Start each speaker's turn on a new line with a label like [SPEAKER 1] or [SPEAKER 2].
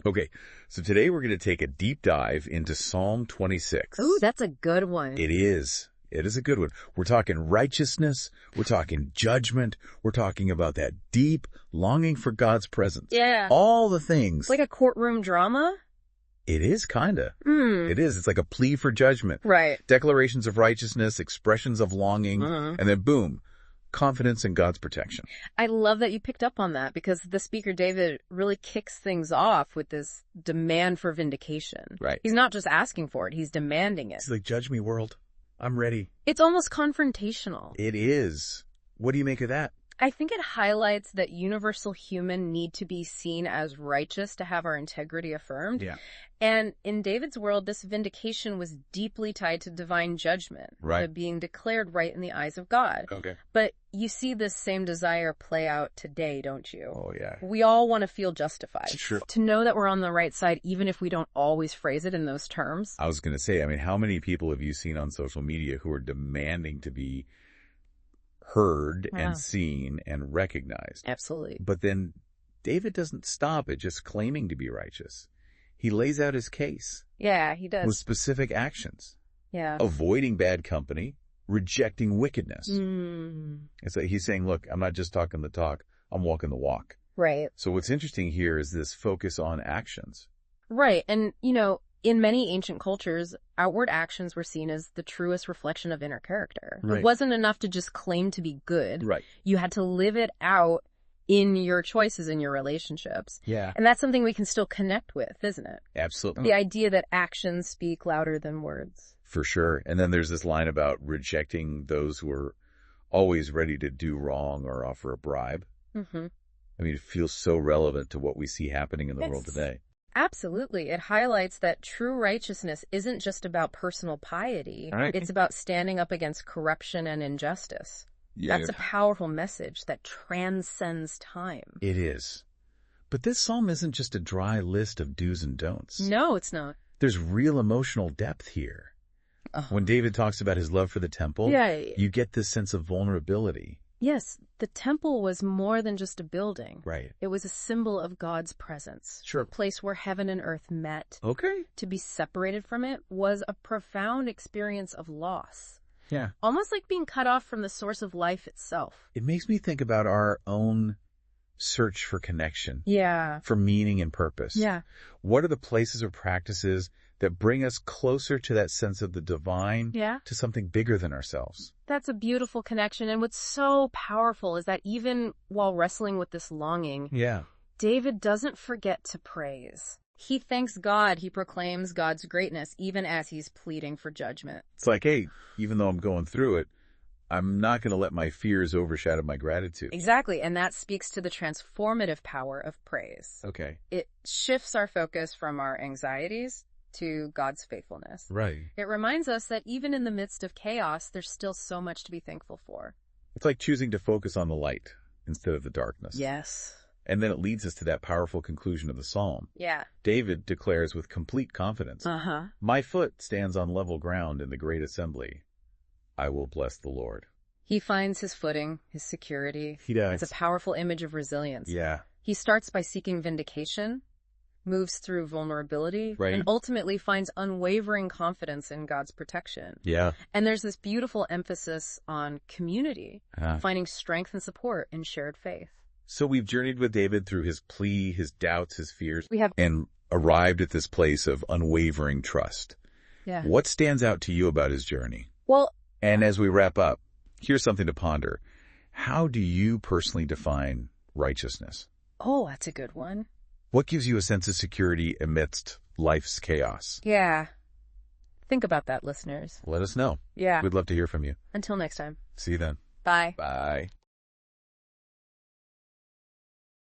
[SPEAKER 1] Okay, so today we're going to take a deep dive into Psalm 26.
[SPEAKER 2] Ooh, that's a good one.
[SPEAKER 1] It is. It is a good one. We're talking righteousness. We're talking judgment. We're talking about that deep longing for God's presence.
[SPEAKER 2] Yeah.
[SPEAKER 1] All the things.
[SPEAKER 2] It's like a courtroom drama?
[SPEAKER 1] It is, kinda.
[SPEAKER 2] Mm.
[SPEAKER 1] It is. It's like a plea for judgment.
[SPEAKER 2] Right.
[SPEAKER 1] Declarations of righteousness, expressions of longing, and then boom, confidence in God's protection.
[SPEAKER 2] I love that you picked up on that because the speaker, David, really kicks things off with this demand for vindication.
[SPEAKER 1] Right.
[SPEAKER 2] He's not just asking for it, he's demanding it.
[SPEAKER 1] He's like, judge me, world. I'm ready.
[SPEAKER 2] It's almost confrontational.
[SPEAKER 1] It is. What do you make of that?
[SPEAKER 2] I think it highlights that universal human need to be seen as righteous to have our integrity affirmed.
[SPEAKER 1] Yeah.
[SPEAKER 2] And in David's world, this vindication was deeply tied to divine judgment,
[SPEAKER 1] Right.
[SPEAKER 2] to being declared right in the eyes of God.
[SPEAKER 1] Okay.
[SPEAKER 2] But you see this same desire play out today, don't you?
[SPEAKER 1] Oh, yeah.
[SPEAKER 2] We all want to feel justified.
[SPEAKER 1] Sure.
[SPEAKER 2] To know that we're on the right side, even if we don't always phrase it in those terms.
[SPEAKER 1] I was going to say, I mean, how many people have you seen on social media who are demanding to be heard and seen and recognized?
[SPEAKER 2] Absolutely.
[SPEAKER 1] But then David doesn't stop at just claiming to be righteous. He lays out his case
[SPEAKER 2] Yeah, he does.
[SPEAKER 1] with specific actions.
[SPEAKER 2] Yeah.
[SPEAKER 1] Avoiding bad company, rejecting wickedness. It's like he's saying, look, I'm not just talking the talk, I'm walking the walk.
[SPEAKER 2] Right.
[SPEAKER 1] So what's interesting here is this focus on actions.
[SPEAKER 2] Right. And, in many ancient cultures, outward actions were seen as the truest reflection of inner character.
[SPEAKER 1] Right.
[SPEAKER 2] It wasn't enough to just claim to be good.
[SPEAKER 1] Right.
[SPEAKER 2] You had to live it out in your choices, in your relationships.
[SPEAKER 1] Yeah.
[SPEAKER 2] And that's something we can still connect with, isn't it?
[SPEAKER 1] Absolutely.
[SPEAKER 2] The idea that actions speak louder than words.
[SPEAKER 1] For sure. And then there's this line about rejecting those who are always ready to do wrong or offer a bribe.
[SPEAKER 2] Mm-hmm.
[SPEAKER 1] I mean, it feels so relevant to what we see happening in the world today.
[SPEAKER 2] Absolutely. It highlights that true righteousness isn't just about personal piety.
[SPEAKER 1] Right.
[SPEAKER 2] It's about standing up against corruption and injustice.
[SPEAKER 1] Yeah.
[SPEAKER 2] That's a powerful message that transcends time.
[SPEAKER 1] It is. But this psalm isn't just a dry list of do's and don'ts.
[SPEAKER 2] No, it's not.
[SPEAKER 1] There's real emotional depth here. When David talks about his love for the temple, you get this sense of vulnerability.
[SPEAKER 2] Yes, the temple was more than just a building.
[SPEAKER 1] Right.
[SPEAKER 2] It was a symbol of God's presence.
[SPEAKER 1] Sure.
[SPEAKER 2] A place where heaven and earth met.
[SPEAKER 1] Okay.
[SPEAKER 2] To be separated from it was a profound experience of loss.
[SPEAKER 1] Yeah.
[SPEAKER 2] Almost like being cut off from the source of life itself.
[SPEAKER 1] It makes me think about our own search for connection.
[SPEAKER 2] Yeah.
[SPEAKER 1] For meaning and purpose.
[SPEAKER 2] Yeah.
[SPEAKER 1] What are the places or practices that bring us closer to that sense of the divine, to something bigger than ourselves?
[SPEAKER 2] That's a beautiful connection. And what's so powerful is that even while wrestling with this longing, David doesn't forget to praise. He thanks God. He proclaims God's greatness, even as he's pleading for judgment.
[SPEAKER 1] It's like, hey, even though I'm going through it, I'm not going to let my fears overshadow my gratitude.
[SPEAKER 2] Exactly. And that speaks to the transformative power of praise.
[SPEAKER 1] Okay.
[SPEAKER 2] It shifts our focus from our anxieties to God's faithfulness.
[SPEAKER 1] Right.
[SPEAKER 2] It reminds us that even in the midst of chaos, there's still so much to be thankful for.
[SPEAKER 1] It's like choosing to focus on the light instead of the darkness.
[SPEAKER 2] Yes.
[SPEAKER 1] And then it leads us to that powerful conclusion of the psalm.
[SPEAKER 2] Yeah.
[SPEAKER 1] David declares with complete confidence, my foot stands on level ground in the great assembly. I will bless the Lord.
[SPEAKER 2] He finds his footing, his security.
[SPEAKER 1] He does.
[SPEAKER 2] It's a powerful image of resilience.
[SPEAKER 1] Yeah.
[SPEAKER 2] He starts by seeking vindication, moves through vulnerability, and ultimately finds unwavering confidence in God's protection.
[SPEAKER 1] Yeah.
[SPEAKER 2] And there's this beautiful emphasis on community, finding strength and support in shared faith.
[SPEAKER 1] So we've journeyed with David through his plea, his doubts, his fears,
[SPEAKER 2] We have
[SPEAKER 1] and arrived at this place of unwavering trust.
[SPEAKER 2] Yeah.
[SPEAKER 1] What stands out to you about his journey?
[SPEAKER 2] Well,
[SPEAKER 1] And as we wrap up, here's something to ponder. How do you personally define righteousness?
[SPEAKER 2] oh, that's a good one.
[SPEAKER 1] What gives you a sense of security amidst life's chaos?
[SPEAKER 2] Yeah. Think about that, listeners.
[SPEAKER 1] Let us know.
[SPEAKER 2] Yeah.
[SPEAKER 1] We'd love to hear from you.
[SPEAKER 2] Until next time.
[SPEAKER 1] See you then.
[SPEAKER 2] Bye.
[SPEAKER 1] Bye.